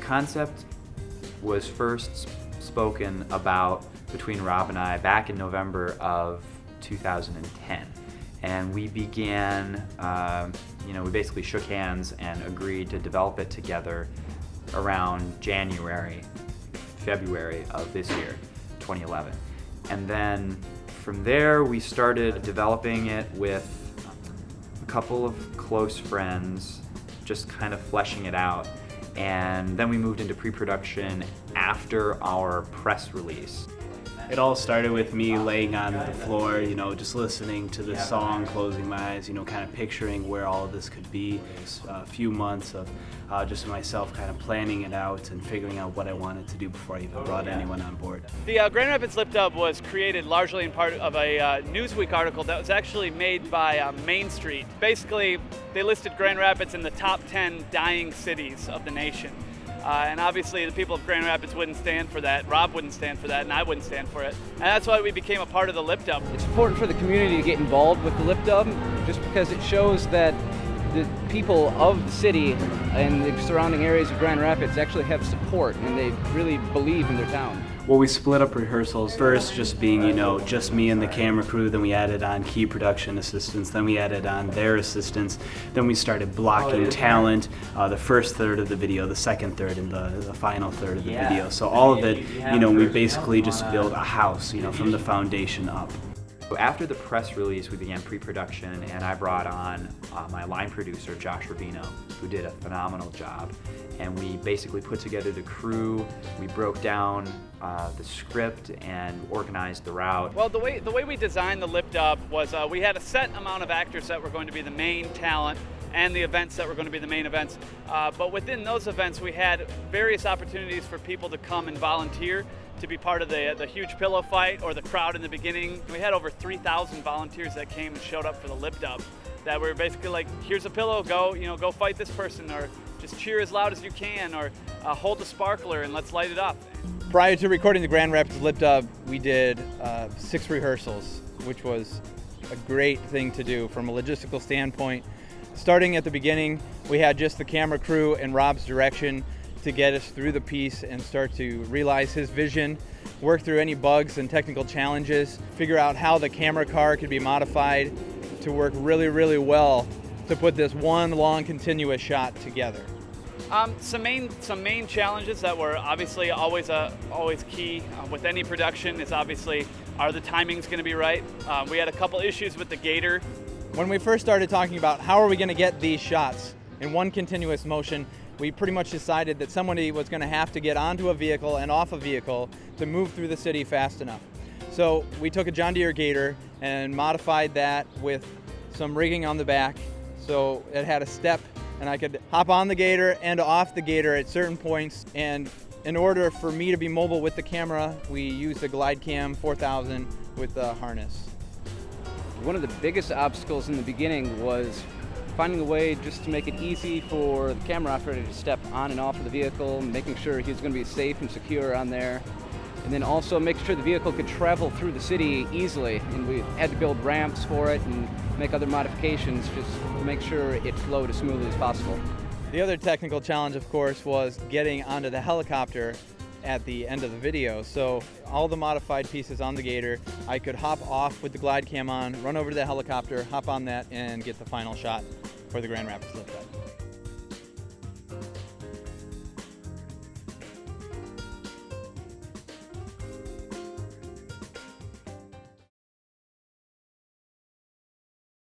concept was first spoken about between Rob and I back in November of 2010. And we began, we basically shook hands and agreed to develop it together around January, February of this year, 2011. And then from there we started developing it with a couple of close friends, just kind of fleshing it out. And then we moved into pre-production after our press release. It all started with me laying on the floor, just listening to the song, closing my eyes, kind of picturing where all of this could be. A few months of just myself kind of planning it out and figuring out what I wanted to do before I even brought anyone on board. The Grand Rapids LipDub was created largely in part of a Newsweek article that was actually made by Main Street. Basically, they listed Grand Rapids in the top 10 dying cities of the nation. And obviously the people of Grand Rapids wouldn't stand for that, Rob wouldn't stand for that, and I wouldn't stand for it. And that's why we became a part of the LipDub. It's important for the community to get involved with the LipDub just because it shows that the people of the city and the surrounding areas of Grand Rapids actually have support and they really believe in their town. Well, we split up rehearsals, first just being, just me and the camera crew, then we added on key production assistants, then we added on their assistants, then we started blocking talent, the first third of the video, the second third, and the final third of the video. So all of it, we basically just built a house, from the foundation up. After the press release, we began pre-production, and I brought on my line producer, Josh Rubino, who did a phenomenal job. And we basically put together the crew, we broke down the script and organized the route. Well, the way we designed the LipDub was we had a set amount of actors that were going to be the main talent and the events that were going to be the main events. But within those events, we had various opportunities for people to come and volunteer to be part of the huge pillow fight or the crowd in the beginning. We had over 3,000 volunteers that came and showed up for the LipDub that were basically like, here's a pillow, go fight this person, or just cheer as loud as you can, or hold the sparkler and let's light it up. Prior to recording the Grand Rapids LipDub, we did 6 rehearsals, which was a great thing to do from a logistical standpoint. Starting at the beginning, we had just the camera crew and Rob's direction to get us through the piece and start to realize his vision, work through any bugs and technical challenges, figure out how the camera car could be modified to work really, really well to put this one long continuous shot together. Some main challenges that were obviously always key with any production is obviously, are the timings going to be right? We had a couple issues with the gator. When we first started talking about how are we going to get these shots in one continuous motion, we pretty much decided that somebody was going to have to get onto a vehicle and off a vehicle to move through the city fast enough. So we took a John Deere Gator and modified that with some rigging on the back so it had a step and I could hop on the Gator and off the Gator at certain points. And in order for me to be mobile with the camera, we used the GlideCam 4000 with the harness. One of the biggest obstacles in the beginning was finding a way just to make it easy for the camera operator to step on and off of the vehicle, making sure he was going to be safe and secure on there, and then also making sure the vehicle could travel through the city easily. And we had to build ramps for it and make other modifications just to make sure it flowed as smoothly as possible. The other technical challenge, of course, was getting onto the helicopter at the end of the video. So all the modified pieces on the Gator, I could hop off with the GlideCam on, run over to the helicopter, hop on that, and get the final shot for the Grand Rapids LipDub.